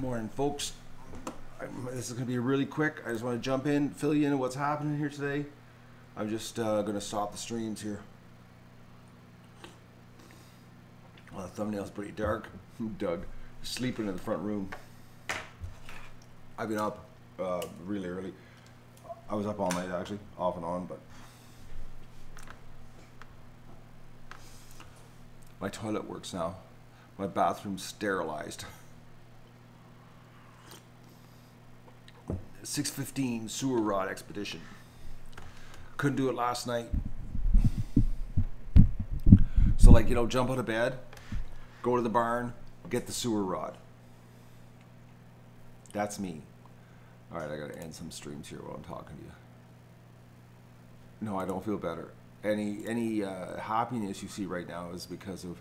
Morning, folks. This is going to be really quick. I just want to jump in, fill you in what's happening here today. I'm just going to stop the streams here. Well, the thumbnail's pretty dark. Doug, sleeping in the front room. I've been up really early. I was up all night, actually, off and on, but my toilet works now. My bathroom's sterilized. 6:15 sewer rod expedition. Couldn't do it last night. So, like, you know, jump out of bed, go to the barn, get the sewer rod. That's me. All right, I gotta end some streams here while I'm talking to you. No, I don't feel better. Any happiness you see right now is because of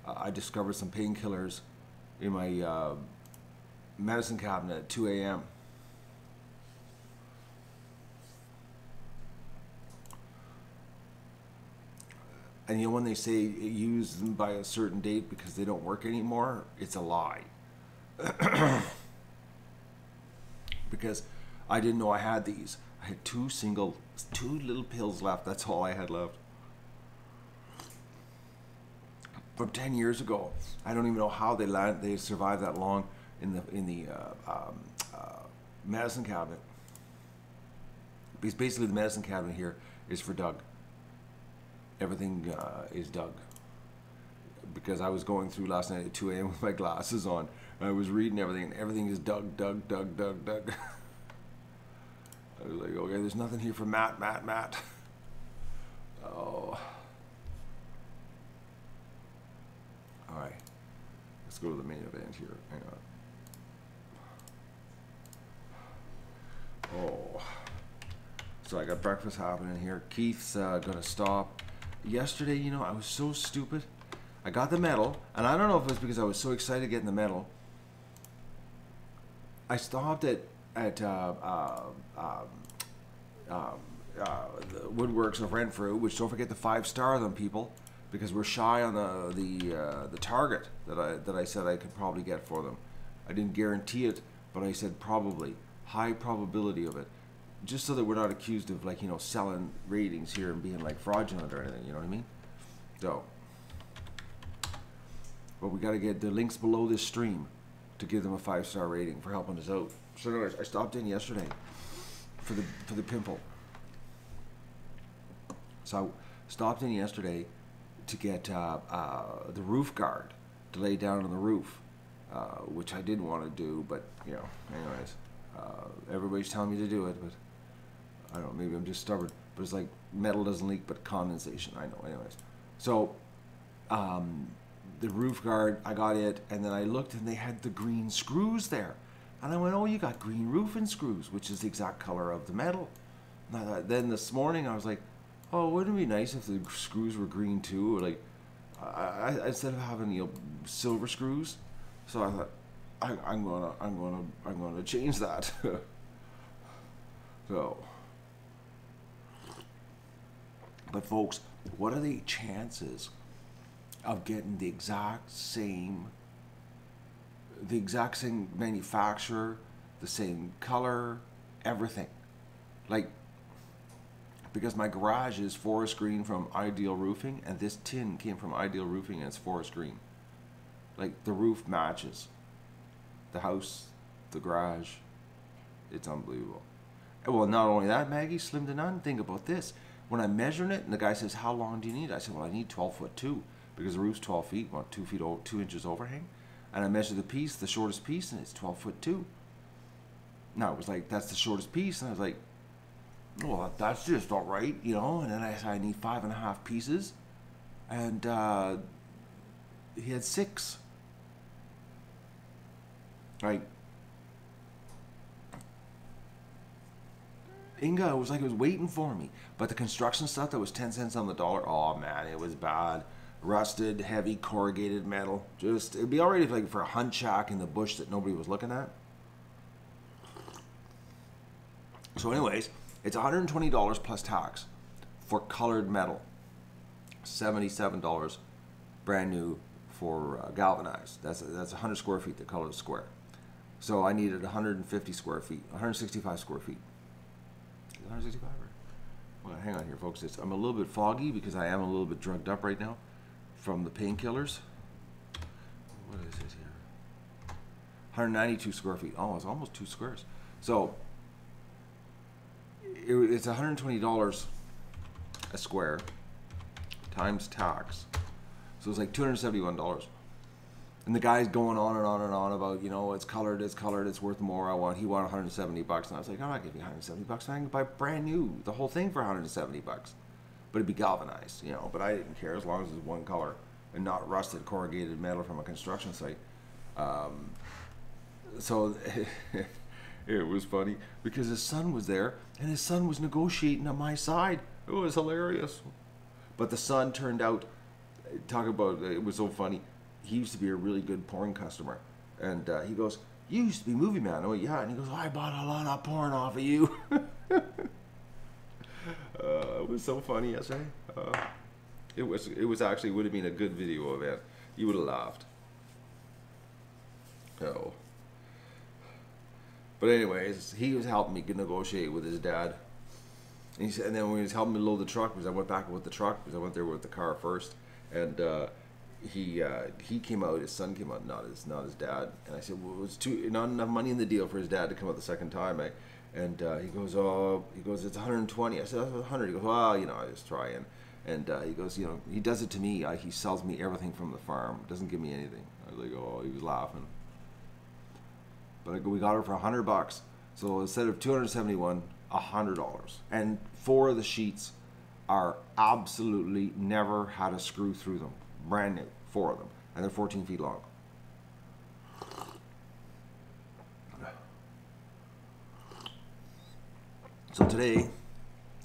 I discovered some painkillers in my medicine cabinet at 2 a.m. And you know when they say use them by a certain date because they don't work anymore, it's a lie. Because I didn't know I had these. I had two little pills left. That's all I had left. From 10 years ago. I don't even know how they survived that long in the medicine cabinet. Because basically the medicine cabinet here is for Doug. Everything is Doug. Because I was going through last night at 2 a.m. with my glasses on. And I was reading everything, and everything is Doug, Doug, Doug, Doug, Doug. I was like, okay, there's nothing here for Matt. Oh. Alright. Let's go to the main event here. Hang on. Oh. So I got breakfast happening here. Keith's gonna stop. Yesterday, you know, I was so stupid. I got the medal, and I don't know if it was because I was so excited getting the medal. I stopped at the Woodworks of Renfrew, which don't forget to 5-star them, people, because we're shy on the target that I said I could probably get for them. I didn't guarantee it, but I said probably, high probability of it. Just so that we're not accused of, like, you know, selling ratings here and being like fraudulent or anything, you know what I mean? So, but we got to get the links below this stream to give them a 5-star rating for helping us out. So anyways, I stopped in yesterday for the pimple. So I stopped in yesterday to get the roof guard to lay down on the roof, which I didn't want to do, but, you know, anyways, everybody's telling me to do it, but I don't know, maybe I'm just stubborn, but it's like metal doesn't leak, but condensation, I know, anyways. So, the roof guard, I got it, and then I looked and they had the green screws there. And I went, oh, you got green roofing screws, which is the exact color of the metal. And I thought, then this morning I was like, oh, wouldn't it be nice if the screws were green too? Or like, instead of having, you know, silver screws. So I thought, I'm gonna change that. So, but folks, what are the chances of getting the exact same manufacturer, the same color, everything? Like, because my garage is forest green from Ideal Roofing, and this tin came from Ideal Roofing and it's forest green. Like, the roof matches. The house, the garage, it's unbelievable. Well, not only that, Maggie, slim to none, think about this. When I'm measuring it, and the guy says, how long do you need? I said, well, I need 12 foot 2, because the roof's 12 feet, well, 2 inches overhang. And I measured the piece, the shortest piece, and it's 12 foot 2. Now, it was like, that's the shortest piece, and I was like, well, that's just all right, you know. And then I said, I need 5.5 pieces, and he had 6. Right. Inga, it was like it was waiting for me. But the construction stuff that was 10 cents on the dollar, oh man, it was bad. Rusted, heavy, corrugated metal. Just, it'd be alright if, like, for a hunt shack in the bush that nobody was looking at. So anyways, it's $120 plus tax for colored metal. $77 brand new for galvanized. That's 100 square feet, the color is square. So I needed 150 square feet, 165 square feet. 165, right? Well, hang on here, folks. I'm a little bit foggy because I am a little bit drugged up right now from the painkillers. What is it here? 192 square feet. Oh, it's almost 2 squares. So it's $120 a square times tax. So it's like $271. And the guy's going on and on and on about, you know, it's colored, it's worth more. He wanted 170 bucks. And I was like, I'm not giving you 170 bucks. I can buy brand new, the whole thing for 170 bucks. But it'd be galvanized, you know. But I didn't care as long as it's one color and not rusted corrugated metal from a construction site. So it was funny because his son was there and his son was negotiating on my side. It was hilarious. But the son turned out, talk about, it was so funny. He used to be a really good porn customer. And he goes, you used to be movie man. I went, yeah. And he goes, I bought a lot of porn off of you. It was so funny yesterday. It was actually, would have been a good video event. You would have laughed. Oh. But anyways, he was helping me negotiate with his dad. And he said, and then when he was helping me load the truck, because I went back with the truck, because I went there with the car first, and he came out, his son came out, not his dad. And I said, well, it was not enough money in the deal for his dad to come out the second time, eh? And he goes, it's 120. I said, that's 100. He goes, well, you know, I just try and he goes, you know, he does it to me. He sells me everything from the farm. Doesn't give me anything. I was like, oh, he was laughing. But we got her for $100. So instead of $271, $100. And 4 of the sheets are absolutely never had a screw through them. Brand new, 4 of them. And they're 14 feet long. So today,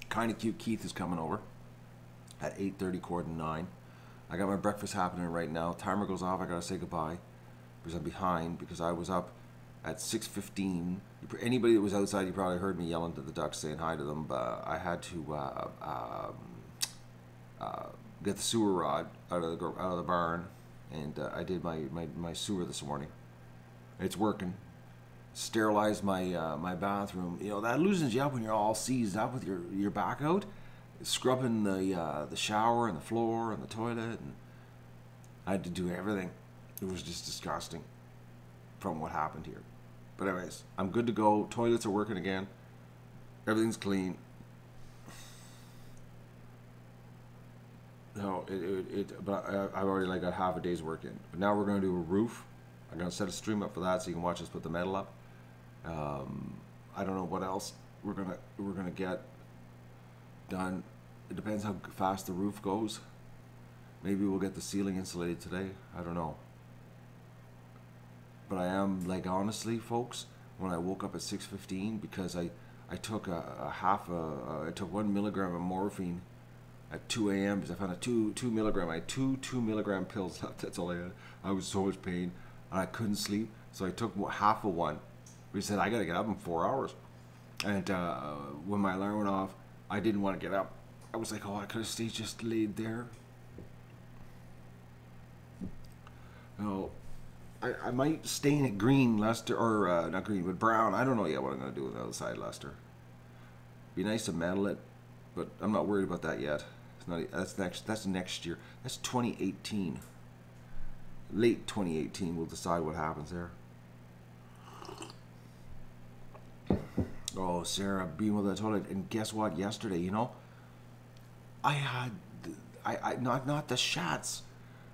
kind of cute Keith is coming over at 8:30, 9:15. I got my breakfast happening right now. Timer goes off. I got to say goodbye because I'm behind because I was up at 6:15. Anybody that was outside, you probably heard me yelling to the ducks, saying hi to them. But I had to get the sewer rod out of the barn, and I did my sewer this morning. It's working. Sterilized my bathroom. You know that loosens you up when you're all seized up with your back out. Scrubbing the shower and the floor and the toilet, and I had to do everything. It was just disgusting from what happened here. But anyways, I'm good to go. Toilets are working again. Everything's clean. No, but I've already got half a day's work in. But now we're going to do a roof. I'm going to set a stream up for that so you can watch us put the metal up. I don't know what else we're gonna get done. It depends how fast the roof goes. Maybe we'll get the ceiling insulated today. I don't know. But I am, like, honestly, folks, when I woke up at 6:15 because I took I took 1 milligram of morphine at 2 a.m. because I found a 2 milligram. I had two 2 milligram pills left. That's all I had. I was so much pain and I couldn't sleep, so I took half of one. We said I gotta get up in 4 hours, and when my alarm went off, I didn't want to get up. I was like, oh, I could have stayed just laid there. No, I might stain it green, Lester, or not green, but brown. I don't know yet what I'm gonna do with the other side, Lester. Be nice to metal it, but I'm not worried about that yet. It's not. That's next year. That's 2018. Late 2018. We'll decide what happens there. Oh, Sarah, being with the toilet, and guess what? Yesterday, you know, I had, not the shots,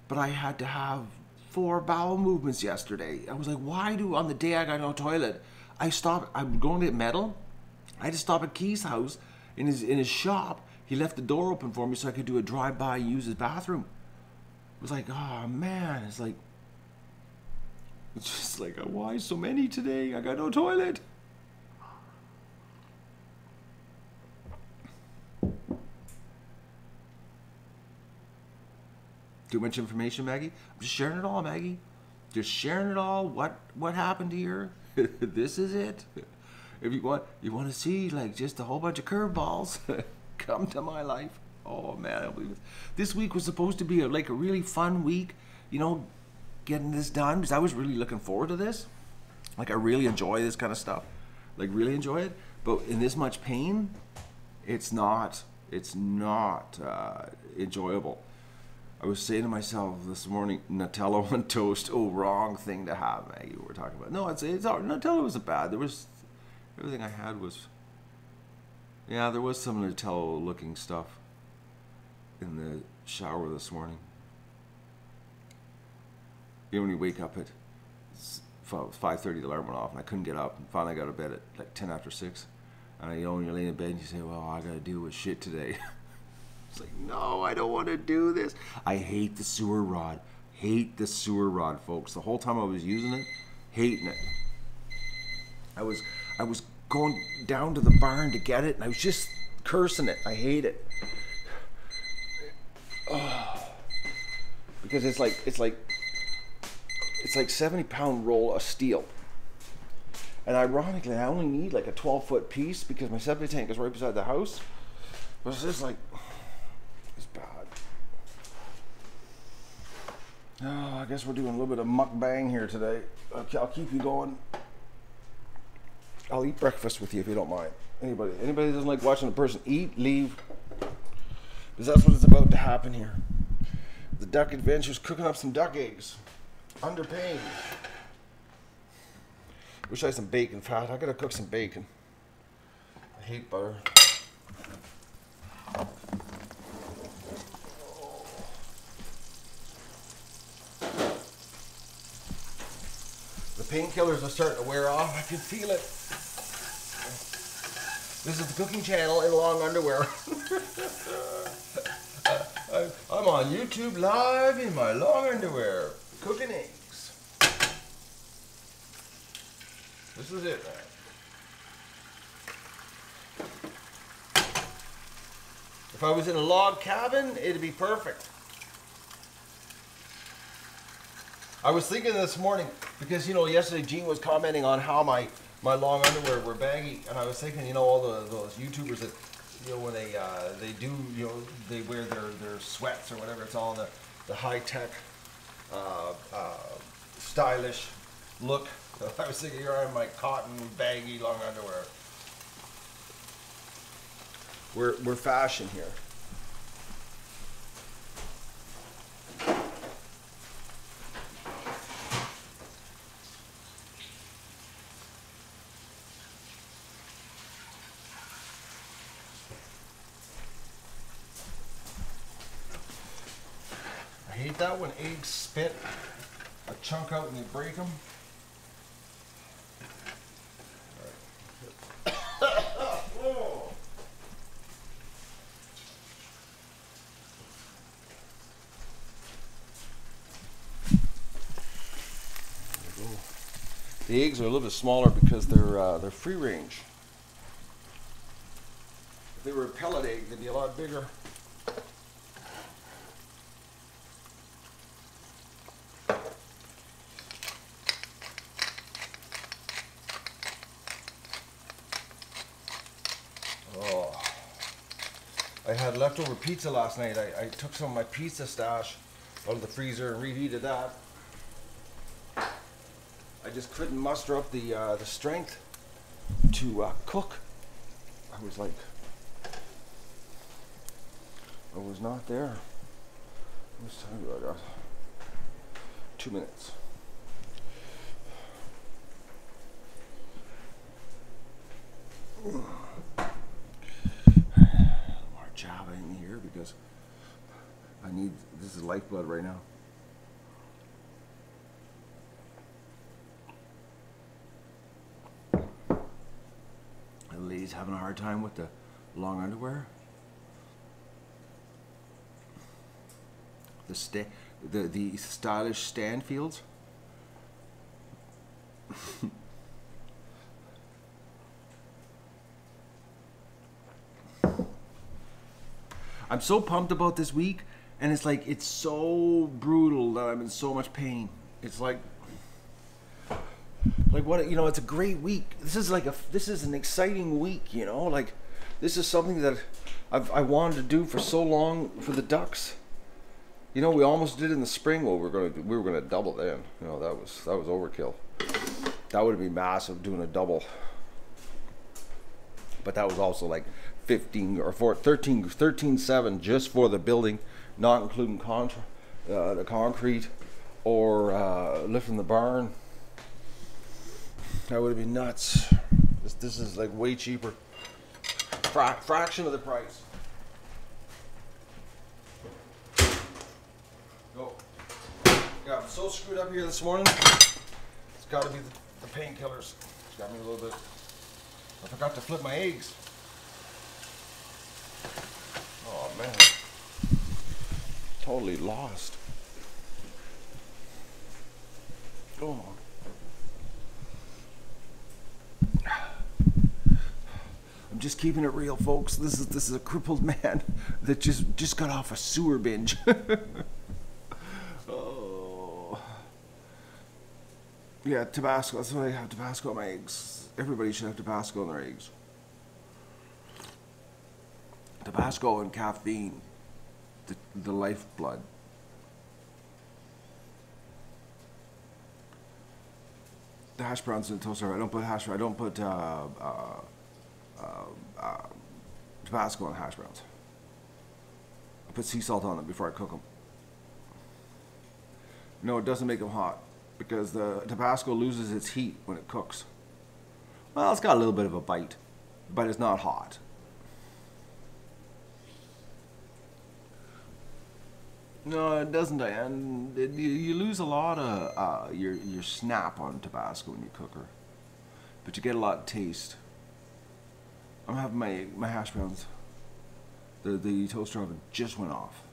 but I had to have 4 bowel movements yesterday. I was like, why on the day I got no toilet, I'm going to get metal. I had to stop at Keith's house in his shop. He left the door open for me so I could do a drive-by and use his bathroom. It was like, oh man, it's just like, why so many today? I got no toilet. Too much information, Maggie? I'm just sharing it all, Maggie. Just sharing it all. What happened here? This is it. If you want to see like just a whole bunch of curveballs, come to my life. Oh man, I don't believe it. This week was supposed to be a really fun week, you know, getting this done because I was really looking forward to this. Like I really enjoy this kind of stuff, like really enjoy it. But in this much pain, it's not enjoyable. I was saying to myself this morning, Nutella on toast. Oh, wrong thing to have, Maggie. We're talking about. No, it's all, Nutella wasn't bad. There was everything I had was. Yeah, there was some Nutella looking stuff in the shower this morning. You know, when you wake up at 5:30, the alarm went off, and I couldn't get up. And finally, I got to bed at like 10 after 6. And you know, when you're laying in bed, and you say, "Well, I got to deal with shit today." It's like, no, I don't want to do this. I hate the sewer rod. Hate the sewer rod, folks. The whole time I was using it, hating it. I was going down to the barn to get it, and I was just cursing it. I hate it. Oh. Because it's like 70-pound roll of steel. And ironically, I only need like a 12-foot piece because my septic tank is right beside the house. But it's just like, it's bad. Oh, I guess we're doing a little bit of mukbang here today. I'll keep you going. I'll eat breakfast with you if you don't mind. Anybody that doesn't like watching a person eat, leave. Because that's what is about to happen here. The Duck Adventures cooking up some duck eggs. Underpaid. Wish I had some bacon fat. I gotta cook some bacon. I hate butter. The painkillers are starting to wear off. I can feel it. This is the cooking channel in long underwear. I'm on YouTube live in my long underwear, cooking eggs. This is it, man. If I was in a log cabin, it'd be perfect. I was thinking this morning, because, you know, yesterday Gene was commenting on how my long underwear were baggy, and I was thinking, you know, all those YouTubers that, you know, when they do, you know, they wear their sweats or whatever, it's all the high-tech, stylish look. I was thinking, here I am, my cotton, baggy, long underwear. We're fashion here. I hate that when eggs spit a chunk out and you break them. The eggs are a little bit smaller because they're free range. If they were a pellet egg, they'd be a lot bigger. Oh, I had leftover pizza last night. I took some of my pizza stash out of the freezer and reheated that. I just couldn't muster up the strength to cook. I was like, I was not there. How much time do I got? 2 minutes. More Java in here because I need, this is lifeblood right now. Ladies having a hard time with the long underwear. The stylish Stanfields. I'm so pumped about this week, and it's like it's so brutal that I'm in so much pain. It's like what, you know, it's a great week. This is an exciting week, you know, like this is something that I wanted to do for so long for the ducks. You know, we almost did in the spring. Well, we were gonna double then. You know, that was overkill. That would be massive doing a double. But that was also like 15 or 13.7 just for the building, not including the concrete or lifting the barn. That would have been nuts. This is like way cheaper. Fraction of the price. Go. Yeah, I'm so screwed up here this morning. It's got to be the painkillers. It's got me a little bit. I forgot to flip my eggs. Oh man. Totally lost. Oh. I'm just keeping it real, folks. This is a crippled man that just got off a sewer binge. Oh. Yeah, Tabasco. That's what I have. Tabasco on my eggs. Everybody should have Tabasco on their eggs. Tabasco and caffeine, the lifeblood. The hash browns in the toaster. I don't put hash. I don't put Tabasco on hash browns. I put sea salt on them before I cook them. No, it doesn't make them hot because the Tabasco loses its heat when it cooks. Well, it's got a little bit of a bite, but it's not hot. No, it doesn't, Diane. You lose a lot of your snap on Tabasco when you cook her, but you get a lot of taste. I'm having my hash browns. The toaster oven just went off.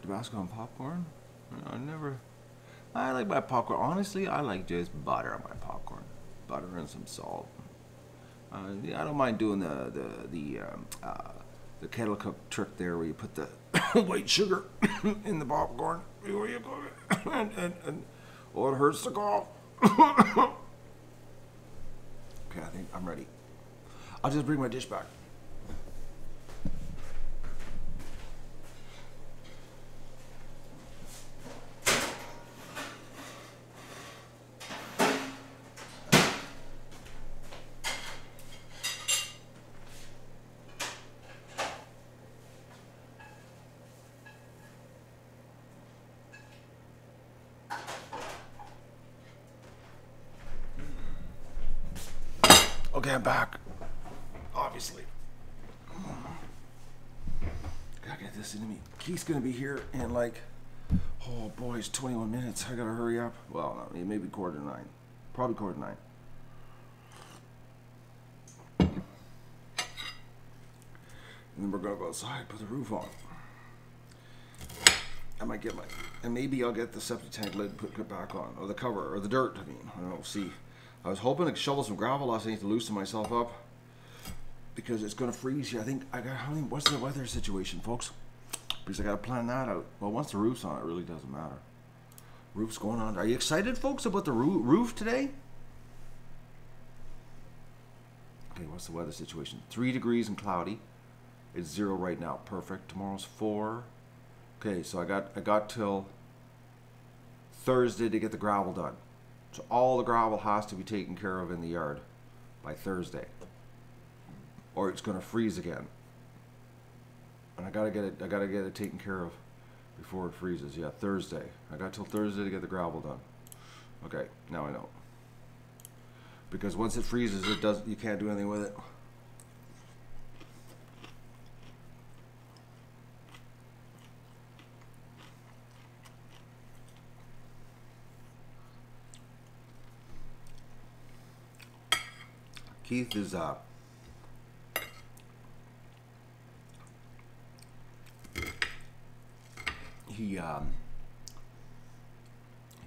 Tabasco on popcorn? I like my popcorn. Honestly, I like just butter on my popcorn. Butter and some salt. Yeah, I don't mind doing the kettle cook trick there, where you put the white sugar in the popcorn before you cook it, and oh, it hurts to cough. Okay, I think I'm ready. I'll just bring my dish back. Okay, I'm back. Obviously. Gotta get this into me. Keith's gonna be here in like, oh boy, it's 21 minutes. I gotta hurry up. Well, no, maybe 8:45. Probably 8:45. And then we're gonna go outside, put the roof on. I might get and maybe I'll get the septic tank lid put back on, or the cover, or the dirt. I mean, I don't know. See. I was hoping to shovel some gravel last night to loosen myself up because it's going to freeze here. I think what's the weather situation, folks? Because I got to plan that out. Well, once the roof's on, it really doesn't matter. Roof's going on. Are you excited, folks, about the roof today? Okay, what's the weather situation? 3 degrees and cloudy. It's 0 right now. Perfect. Tomorrow's 4. Okay, so I got till Thursday to get the gravel done. So all the gravel has to be taken care of in the yard by Thursday, or it's going to freeze again. And I gotta get it taken care of before it freezes. Yeah, Thursday. I got till Thursday to get the gravel done. Okay, now I know. Because once it freezes, you can't do anything with it. Keith is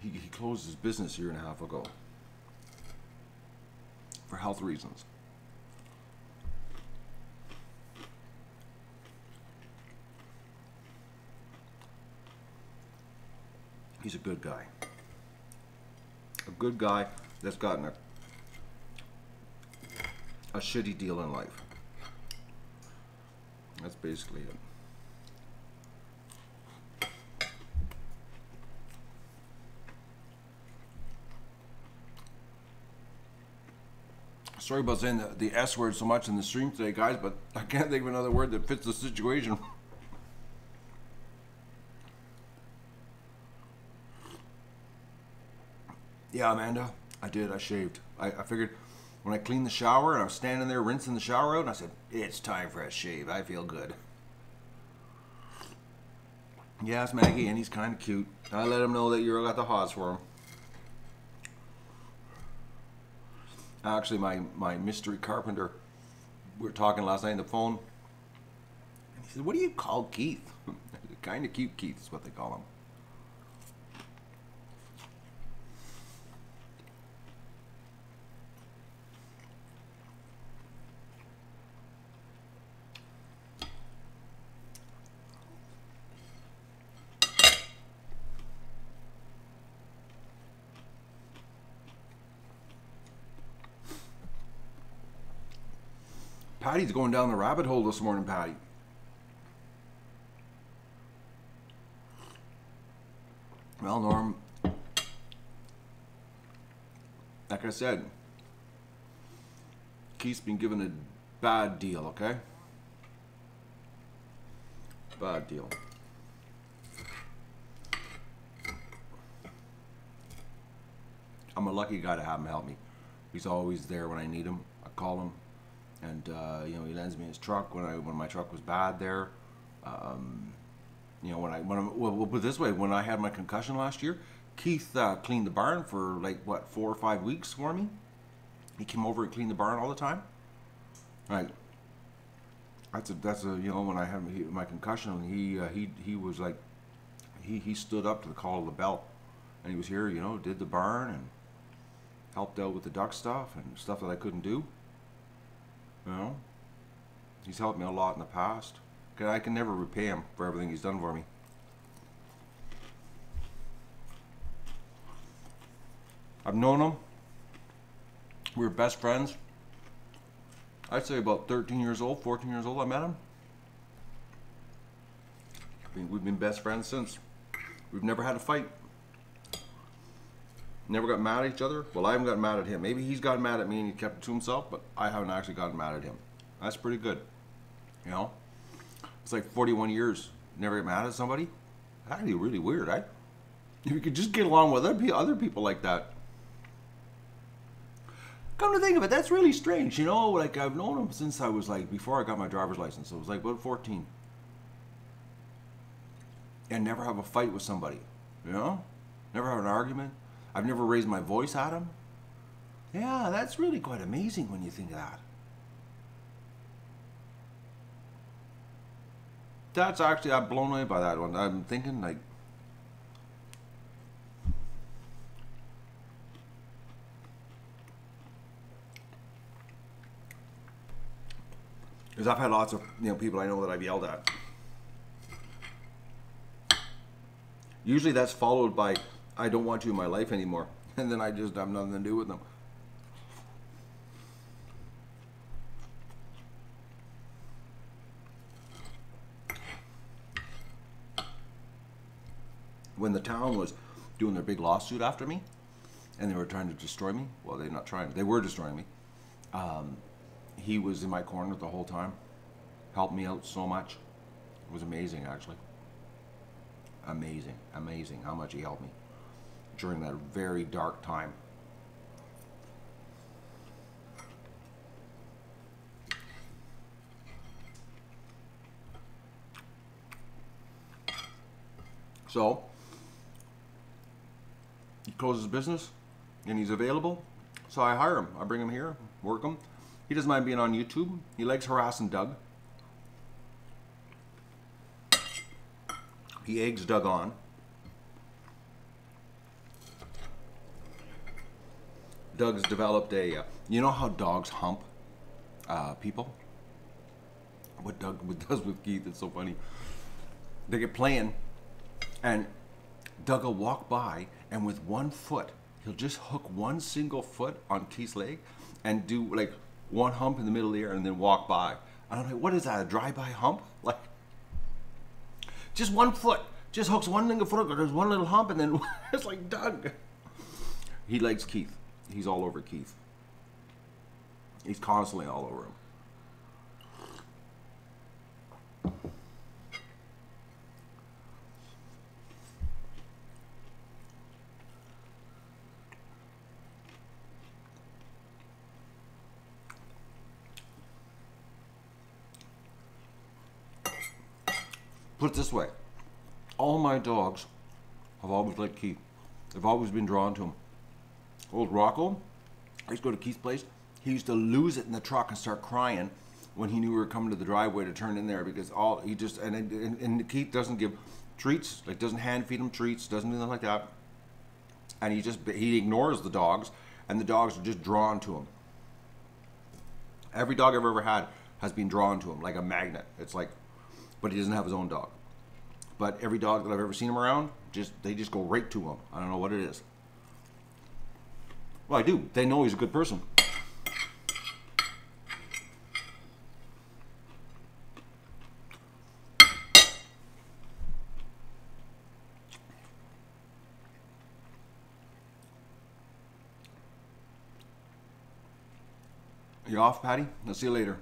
he closed his business a year and a half ago for health reasons. He's a good guy. A good guy that's gotten a shitty deal in life. That's basically it. Sorry about saying the S word so much in the stream today, guys, but I can't think of another word that fits the situation. Yeah, Amanda, I did. I shaved. I figured when I cleaned the shower and I was standing there rinsing the shower out, and I said, it's time for a shave. I feel good. Yes, Maggie, and he's kind of cute. I let him know that you got the hots for him. Actually, my mystery carpenter, we were talking last night on the phone, and he said, what do you call Keith? Kind of cute Keith is what they call him. Patty's going down the rabbit hole this morning, Patty. Well, Norm, like I said, Keith's been given a bad deal, okay? Bad deal. I'm a lucky guy to have him help me. He's always there when I need him. I call him. And you know, he lends me his truck when my truck was bad there. You know, we'll put it this way: when I had my concussion last year, Keith cleaned the barn for like what 4 or 5 weeks for me. He came over and cleaned the barn all the time. Right. That's a you know, when I had my concussion, he was like he stood up to the call of the bell, and he was here. You know, did the barn and helped out with the duck stuff and stuff that I couldn't do. You know, he's helped me a lot in the past. I can never repay him for everything he's done for me. I've known him. We were best friends. I'd say about 13 years old, 14 years old I met him. We've been best friends since. We've never had a fight. Never got mad at each other. Well, I haven't gotten mad at him. Maybe he's gotten mad at me and he kept it to himself, but I haven't actually gotten mad at him. That's pretty good. You know? It's like 41 years. Never get mad at somebody? That'd be really weird, eh? If you could just get along with other people like that. Come to think of it, that's really strange. You know, like I've known him since I was like, before I got my driver's license. So it was like about 14. And never have a fight with somebody. You know? Never have an argument. I've never raised my voice at him. Yeah, that's really quite amazing when you think of that. That's actually, I'm blown away by that one. I'm thinking like, because I've had lots of people I know that I've yelled at. Usually that's followed by, I don't want you in my life anymore. And then I just have nothing to do with them. When the town was doing their big lawsuit after me, and they were trying to destroy me, well, they're not trying, they were destroying me. He was in my corner the whole time, helped me out so much. It was amazing, actually. Amazing, amazing how much he helped me during that very dark time. So, he closes business and he's available. So I hire him. I bring him here, work him. He doesn't mind being on YouTube. He likes harassing Doug. He eggs Doug on. Doug's developed a, you know how dogs hump people? What Doug does with Keith, it's so funny. They get playing and Doug will walk by and with one foot, he'll just hook one single foot on Keith's leg and do like one hump in the middle of the air and then walk by. And I'm like, what is that, a drive-by hump? Like, just one foot. Just hooks one little foot, there's one little hump, and then it's like, Doug. He likes Keith. He's all over Keith. He's constantly all over him. Put it this way, all my dogs have always liked Keith. They've always been drawn to him. Old Rocco, I used to go to Keith's place. He used to lose it in the truck and start crying when he knew we were coming to the driveway to turn in there, because and Keith doesn't give treats, like doesn't hand feed him treats, doesn't do anything like that. And he ignores the dogs, and the dogs are just drawn to him. Every dog I've ever had has been drawn to him like a magnet. It's like, but he doesn't have his own dog. But every dog that I've ever seen him around, they just go right to him. I don't know what it is. Well, I do. They know he's a good person. You off, Patty? I'll see you later.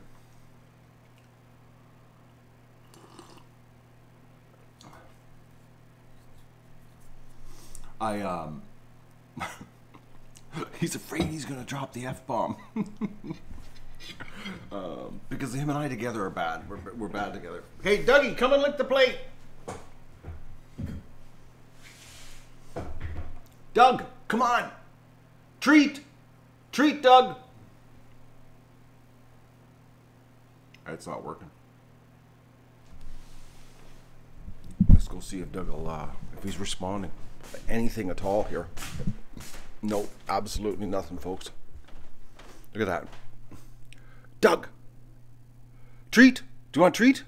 He's afraid he's gonna drop the F-bomb. Because him and I together are bad. We're bad together. Hey, Dougie, come and lick the plate. Doug, come on. Treat, Doug. It's not working. Let's go see if Doug will, if he's responding. Anything at all here. Nope, absolutely nothing, folks. Look at that. Doug! Treat! Do you want a treat?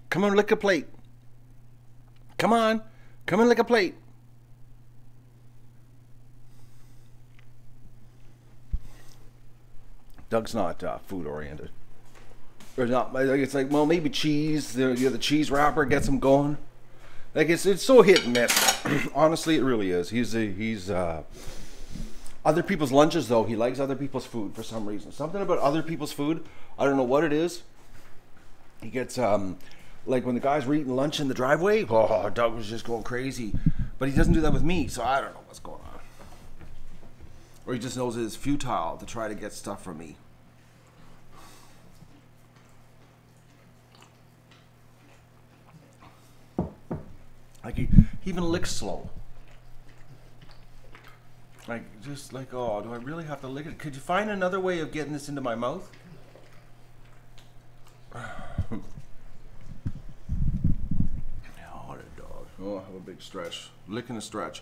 Come on, lick a plate. Come on, come and lick a plate. Doug's not food oriented. Or not, it's like, well, maybe cheese. The cheese wrapper gets him going. Like it's so hit and miss. Honestly, it really is. He's other people's lunches though. He likes other people's food for some reason. Something about other people's food. I don't know what it is. He gets like when the guys were eating lunch in the driveway. Oh, Doug was just going crazy. But he doesn't do that with me, so I don't know what's going on. Or he just knows it's futile to try to get stuff from me. Like he even licks slow. Like, just like, oh, do I really have to lick it? Could you find another way of getting this into my mouth? Oh, what a dog. Oh, have a big stretch. Licking a stretch.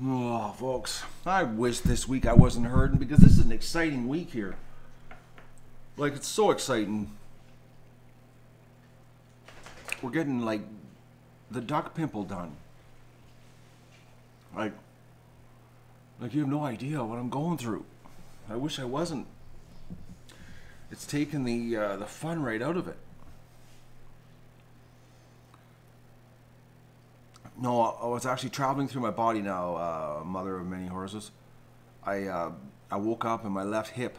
Oh, folks, I wish this week I wasn't hurting, because this is an exciting week here. Like, it's so exciting. We're getting, like, the duck pimple done. Like you have no idea what I'm going through. I wish I wasn't. It's taken the fun right out of it. No, I was actually traveling through my body now, mother of many horses. I woke up and my left hip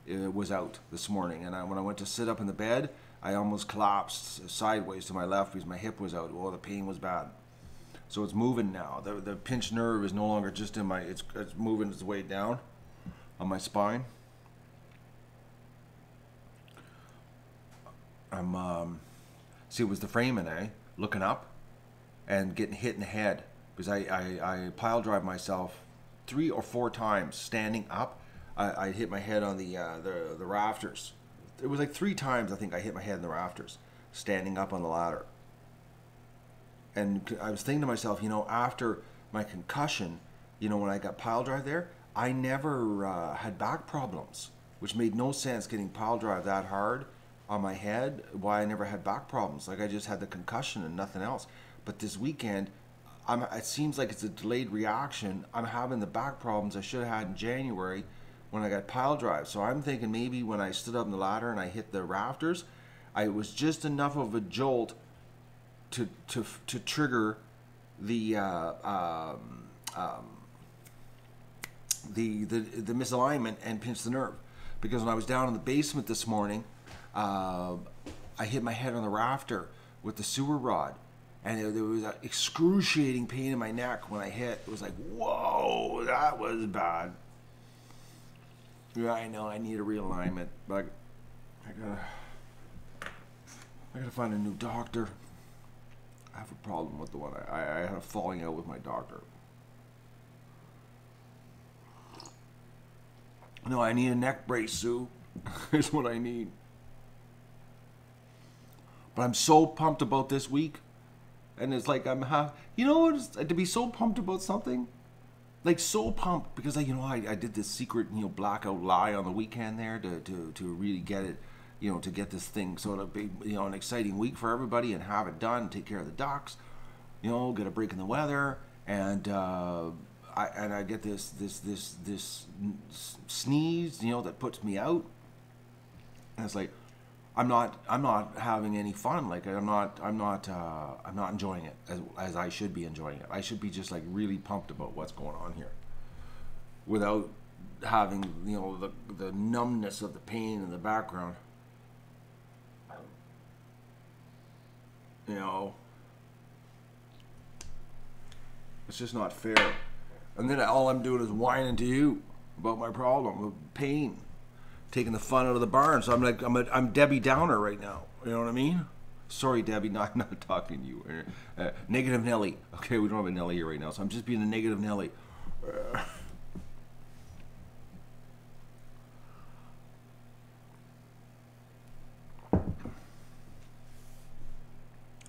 was out this morning, and when I went to sit up in the bed, I almost collapsed sideways to my left because my hip was out. Oh, the pain was bad. So it's moving now. The pinched nerve is no longer just in my, it's moving its way down on my spine. See, it was the framing, looking up and getting hit in the head, because I pile drive myself 3 or 4 times standing up. I hit my head on the rafters. It was like 3 times I think I hit my head in the rafters standing up on the ladder. And I was thinking to myself, you know, after my concussion, you know, when I got pile drive there, I never had back problems, which made no sense, getting pile drive that hard on my head, why I never had back problems. Like, I just had the concussion and nothing else. But this weekend, it seems like it's a delayed reaction. I'm having the back problems I should have had in January when I got pile drive. So I'm thinking maybe when I stood up in the ladder and I hit the rafters, it was just enough of a jolt to trigger the misalignment and pinch the nerve. because when I was down in the basement this morning, I hit my head on the rafter with the sewer rod, and there was an excruciating pain in my neck when I hit. It was like, whoa, that was bad. Yeah, I know, I need a realignment, but I gotta find a new doctor. I have a problem with the one I had a falling out with my doctor. No, I need a neck brace, Sue. Is what I need. But I'm so pumped about this week, and it's like you know what? To be so pumped about something, like so pumped because I did this secret blackout lie on the weekend there to really get it, to get this thing so it'll be an exciting week for everybody and have it done, take care of the ducks, get a break in the weather, and I get this sneeze that puts me out, and it's like I'm not having any fun. Like I'm not enjoying it as I should be enjoying it. I should be just like really pumped about what's going on here, without having the numbness of the pain in the background. It's just not fair. And then all I'm doing is whining to you about my problem of pain, taking the fun out of the barn. So I'm Debbie Downer right now. You know what I mean? Sorry, Debbie, not talking to you. Negative Nelly. Okay, we don't have a Nelly here right now, so I'm just being a negative Nelly.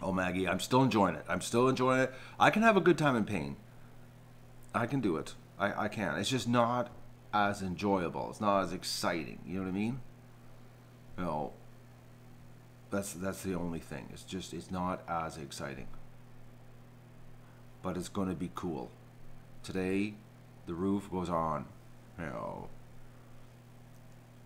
Oh, Maggie, I'm still enjoying it. I can have a good time in pain. I can do it. I can. It's just not as enjoyable. It's not as exciting. You know what I mean? That's the only thing. It's not as exciting. But it's going to be cool. Today, the roof goes on. And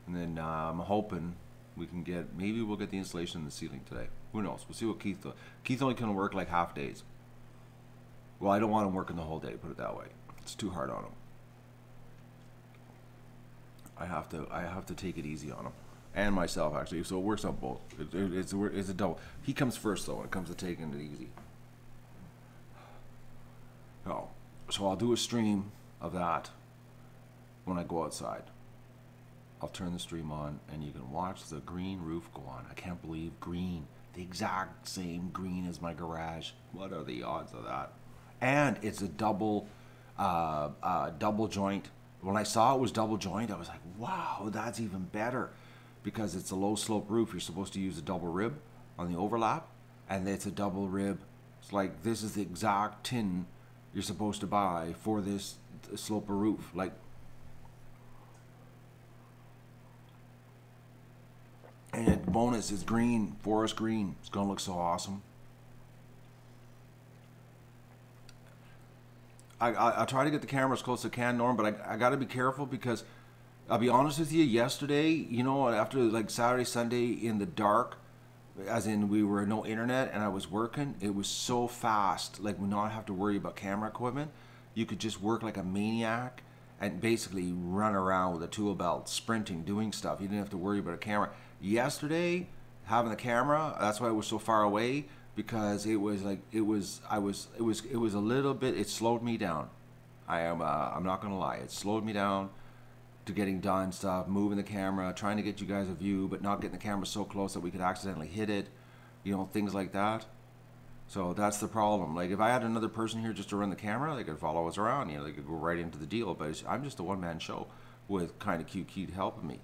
then I'm hoping maybe we'll get the insulation in the ceiling today. Who knows? We'll see what Keith does. Keith only can work like half days. Well, I don't want him working the whole day, put it that way. It's too hard on him. I have to take it easy on him. And myself, actually. So it works on both. It's a double. He comes first, though, when it comes to taking it easy. So I'll do a stream of that when I go outside. I'll turn the stream on, and you can watch the green roof go on. I can't believe green. The exact same green as my garage. What are the odds of that? And it's a double joint. When I saw it was double joint, I was like, wow, that's even better. Because it's a low slope roof, you're supposed to use a double rib on the overlap. And it's a double rib. It's like, this is the exact tin you're supposed to buy for this slope of roof. Like, and bonus is green, forest green. It's gonna look so awesome. I try to get the camera as close as I can, Norm, but I got to be careful because I'll be honest with you. Yesterday, after like Saturday, Sunday in the dark, as in we were no internet and I was working, it was so fast. Like we not have to worry about camera equipment. You could just work like a maniac and basically run around with a tool belt, sprinting, doing stuff. You didn't have to worry about a camera. Yesterday, having the camera, that's why I was so far away, because it was a little bit, it slowed me down. I'm not gonna lie, it slowed me down to getting done stuff, moving the camera, trying to get you guys a view, but not getting the camera so close that we could accidentally hit it, things like that. So that's the problem. Like if I had another person here just to run the camera, they could follow us around, they could go right into the deal, but I'm just a one-man show with kind of cute Keith helping me,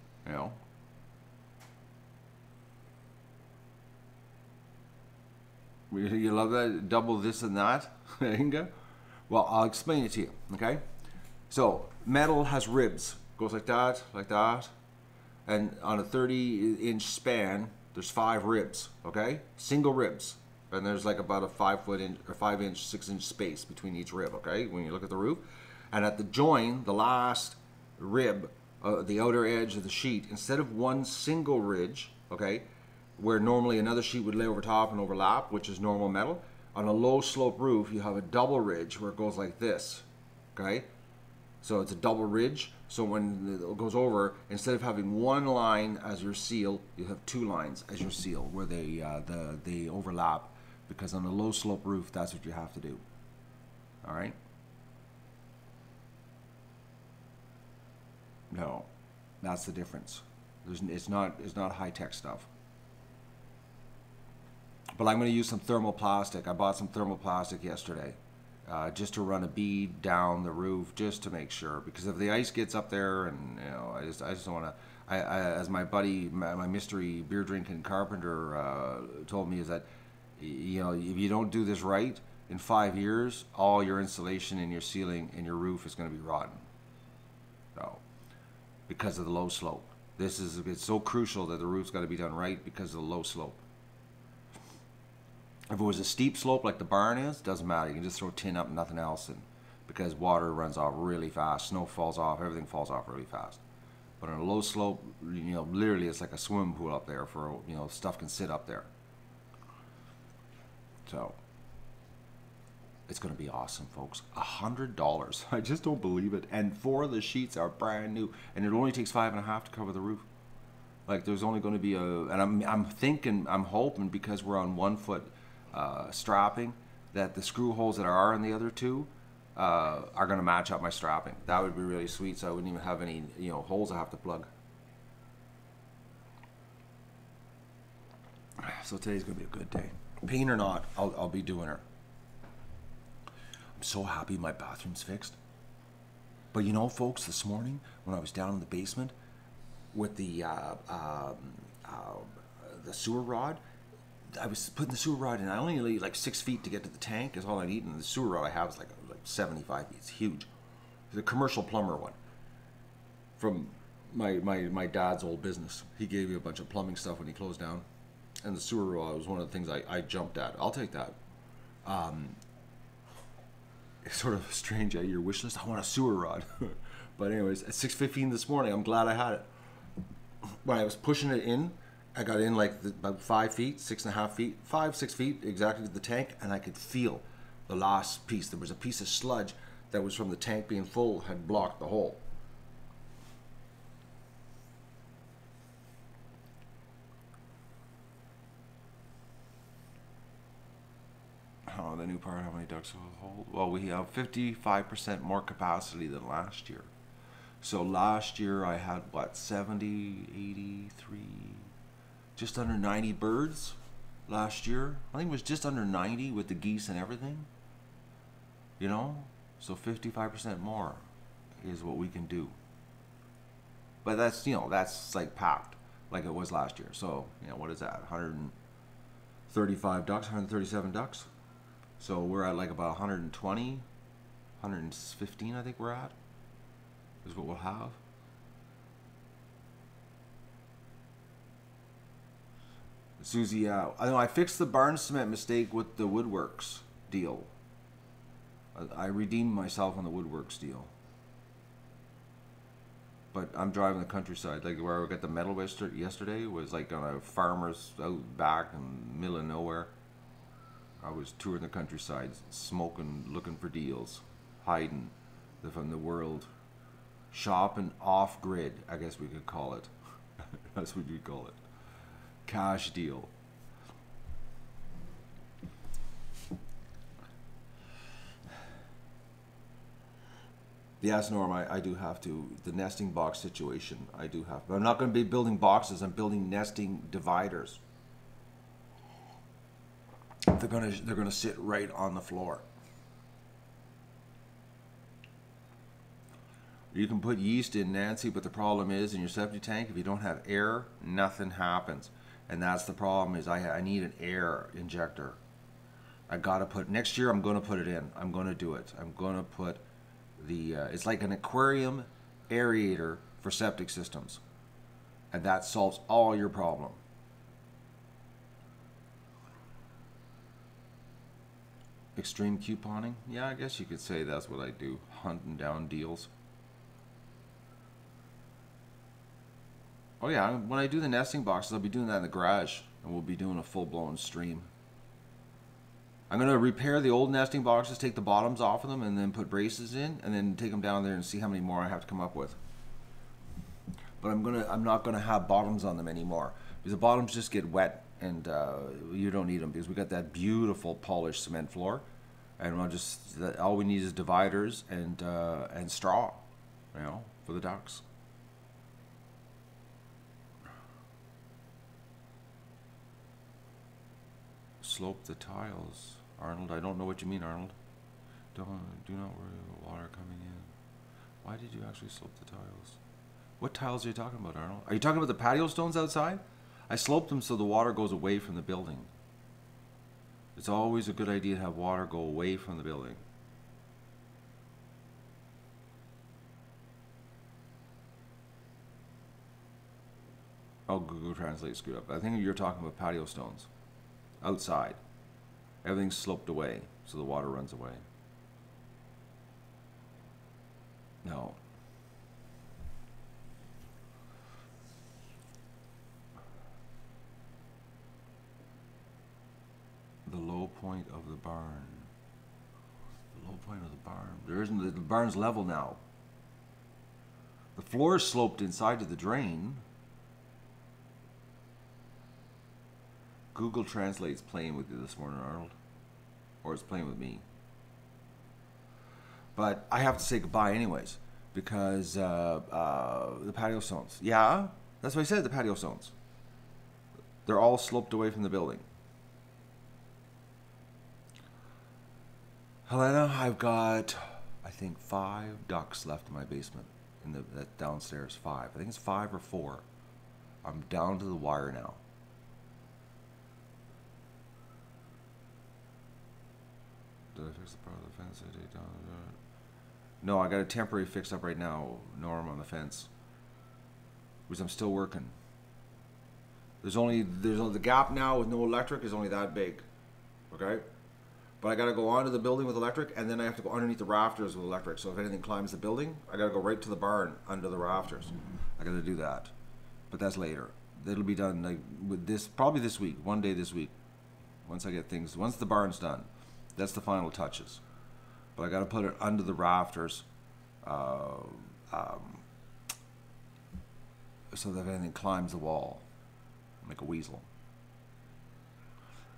You love that? Double this and that, Inga? Well, I'll explain it to you, okay? So, metal has ribs. Goes like that, and on a 30-inch span, there's 5 ribs, okay? Single ribs. And there's like about a 5-inch, 6-inch space between each rib, okay? When you look at the roof. And at the join, the last rib, the outer edge of the sheet, instead of one single ridge, okay, where normally another sheet would lay over top and overlap, which is normal metal. On a low slope roof, you have a double ridge where it goes like this, okay? So it's a double ridge. So when it goes over, instead of having one line as your seal, you have two lines as your seal where they overlap. Because on a low slope roof, that's what you have to do. All right. No, that's the difference. It's not high tech stuff. But I'm going to use some thermoplastic. I bought some thermoplastic yesterday, just to run a bead down the roof, just to make sure. Because if the ice gets up there, and I just don't want to. As my buddy, my mystery beer drinking carpenter told me, is that if you don't do this right, in 5 years, all your insulation in your ceiling and your roof is going to be rotten. So, because of the low slope, it's so crucial that the roof's got to be done right because of the low slope. If it was a steep slope like the barn is, doesn't matter. You can just throw tin up and nothing else, and because water runs off really fast, snow falls off, everything falls off really fast. But on a low slope, literally it's like a swimming pool up there for stuff can sit up there. So it's going to be awesome, folks. $100. I just don't believe it. And 4 of the sheets are brand new, and it only takes 5.5 to cover the roof. Like there's only going to be and I'm hoping because we're on 1 foot strapping that the screw holes that are in the other two are going to match up my strapping. That would be really sweet, so I wouldn't even have any holes I have to plug. So today's going to be a good day. Pain or not, I'll be doing her. I'm so happy my bathroom's fixed. But folks, this morning when I was down in the basement with the sewer rod, I was putting the sewer rod in. I only need like 6 feet to get to the tank is all I need, and the sewer rod I have is like 75 feet. It's huge. It's a commercial plumber one from my dad's old business. He gave me a bunch of plumbing stuff when he closed down, and the sewer rod was one of the things I jumped at. I'll take that. It's sort of strange at your wish list. I want a sewer rod. But anyways, at 6:15 this morning, I'm glad I had it. When I was pushing it in, I got in like about 5 feet, 6.5 feet, 6 feet exactly to the tank, and I could feel the last piece. There was a piece of sludge that was from the tank being full, had blocked the hole. Oh, the new part, how many ducts will hold? Well, we have 55% more capacity than last year. So last year I had, 70, 83, just under 90 birds last year. I think it was just under 90 with the geese and everything. So 55% more is what we can do. But that's, that's like packed like it was last year. So, what is that? 135 ducks, 137 ducks. So we're at like about 120, 115 I think we're at, is what we'll have. Susie, I fixed the barn cement mistake with the Woodworks deal. I redeemed myself on the Woodworks deal. But I'm driving the countryside, like where I got the metal yesterday was like on a farmer's out back in the middle of nowhere. I was touring the countryside, smoking, looking for deals, hiding from the world, shopping off grid, I guess we could call it. That's what you call it. Cash deal. Yes, Norm, I do have to. The nesting box situation, I do have. But I'm not going to be building boxes. I'm building nesting dividers. They're gonna sit right on the floor. You can put yeast in, Nancy, but the problem is in your septic tank, if you don't have air, nothing happens. And that's the problem, is I need an air injector. I gotta put, next year I'm gonna put it in. I'm gonna do it. I'm gonna put the, it's like an aquarium aerator for septic systems. And that solves all your problem. Extreme couponing? Yeah, I guess you could say that's what I do. Hunting down deals. Oh yeah, when I do the nesting boxes, I'll be doing that in the garage. And we'll be doing a full-blown stream. I'm going to repair the old nesting boxes, take the bottoms off of them, and then put braces in, and then take them down there and see how many more I have to come up with. But I'm not gonna have bottoms on them anymore, because the bottoms just get wet, and you don't need them because we got that beautiful polished cement floor, and all we need is dividers and straw, you know, for the ducks. Slope the tiles, Arnold. I don't know what you mean, Arnold. Do not worry about water coming in. Why did you actually slope the tiles? What tiles are you talking about, Arnold? Are you talking about the patio stones outside? I sloped them so the water goes away from the building. It's always a good idea to have water go away from the building. Oh, Google Translate screwed up. I think you're talking about patio stones. Outside. Everything's sloped away, so the water runs away. No. The low point of the barn. The low point of the barn. There isn't. The barn's level now. The floor is sloped inside to the drain. Google Translate's playing with you this morning, Arnold. Or it's playing with me. But I have to say goodbye anyways, because the patio stones. Yeah, that's what I said, the patio stones. They're all sloped away from the building. Helena, I've got, I think, 5 ducks left in my basement. In the downstairs, 5. I think it's 5 or 4. I'm down to the wire now. Did I fix the part of the fence I take down? No, I got a temporary fix up right now, Norm, on the fence. Because I'm still working. There's only the gap now with no electric is only that big. Okay? But I gotta go onto the building with electric, and then I have to go underneath the rafters with electric. So if anything climbs the building, I gotta go right to the barn under the rafters. I gotta do that. But that's later. It'll be done like with this, probably this week, one day this week. Once the barn's done. That's the final touches. But I got to put it under the rafters so that if anything climbs the wall, like a weasel.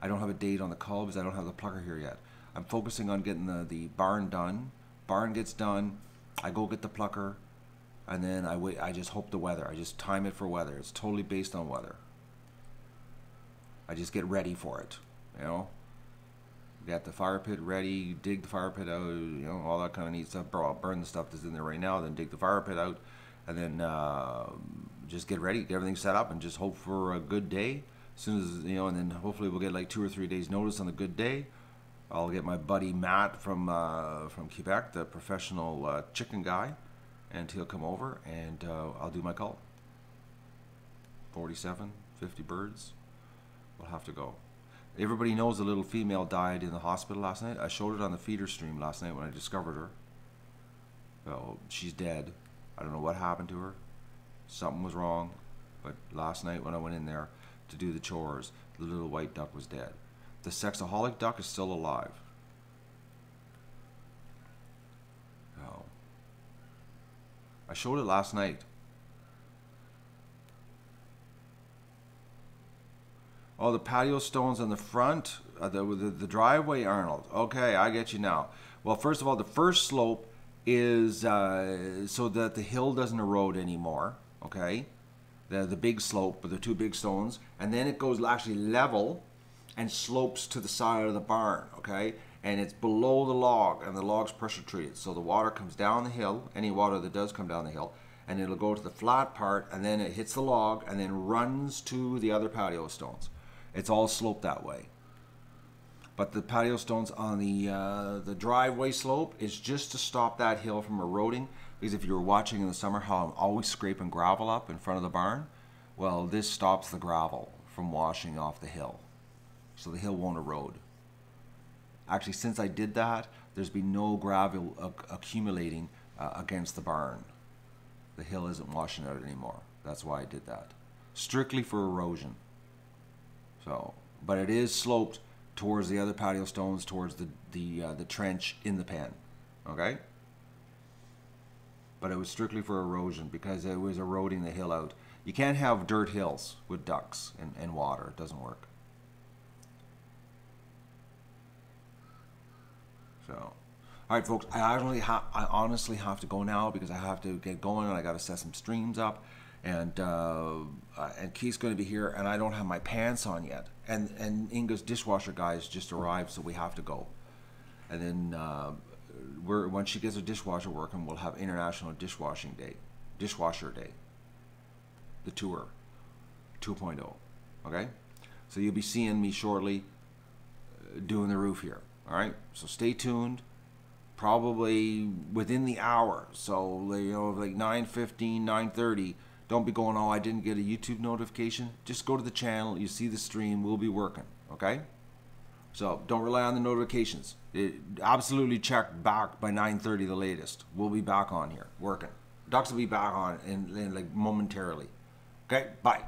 I don't have a date on the cubs. I don't have the plucker here yet. I'm focusing on getting the barn done. Barn gets done. I go get the plucker, and then I wait. I just hope the weather. I just time it for weather. It's totally based on weather. I just get ready for it, you know. Got the fire pit ready, dig the fire pit out, you know, all that kind of neat stuff. Burn the stuff that's in there right now, then dig the fire pit out, and then just get ready, get everything set up, and just hope for a good day. As soon as, you know, and then hopefully we'll get like 2 or 3 days notice on the good day. I'll get my buddy Matt from Quebec, the professional chicken guy, and he'll come over, and I'll do my call. 47, 50 birds. We'll have to go. Everybody knows the little female died in the hospital last night. I showed it on the feeder stream last night when I discovered her. Well, she's dead. I don't know what happened to her. Something was wrong. But last night when I went in there to do the chores, the little white duck was dead. The sexaholic duck is still alive. Oh. I showed it last night. Oh, the patio stones on the front, the driveway, Arnold. Okay, I get you now. Well, first of all, the first slope is so that the hill doesn't erode anymore. Okay, the big slope with the 2 big stones, and then it goes actually level and slopes to the side of the barn. Okay, and it's below the log, and the log's pressure treated, so the water comes down the hill. Any water that does come down the hill, and it'll go to the flat part, and then it hits the log, and then runs to the other patio stones. It's all sloped that way. But the patio stones on the driveway slope is just to stop that hill from eroding. Because if you were watching in the summer how I'm always scraping gravel up in front of the barn, well, this stops the gravel from washing off the hill. So the hill won't erode. Actually, since I did that, there's been no gravel accumulating against the barn. The hill isn't washing out anymore. That's why I did that. Strictly for erosion. So, but it is sloped towards the other patio stones, towards the trench in the pen. Okay? But it was strictly for erosion because it was eroding the hill out. You can't have dirt hills with ducks and water. It doesn't work. So, all right, folks. I honestly have to go now because I have to get going and I got to set some streams up. And Keith's going to be here, and I don't have my pants on yet. And Inga's dishwasher guys just arrived, so we have to go. And then once she gets her dishwasher working, we'll have International Dishwasher Day, the tour 2.0. Okay, so you'll be seeing me shortly doing the roof here. All right, so stay tuned. Probably within the hour, so like 9:15, 9:30. Don't be going, oh, I didn't get a YouTube notification. Just go to the channel. You see the stream. We'll be working. Okay? So don't rely on the notifications. Absolutely check back by 9:30 the latest. We'll be back on here working. Ducks will be back on in like momentarily. Okay? Bye.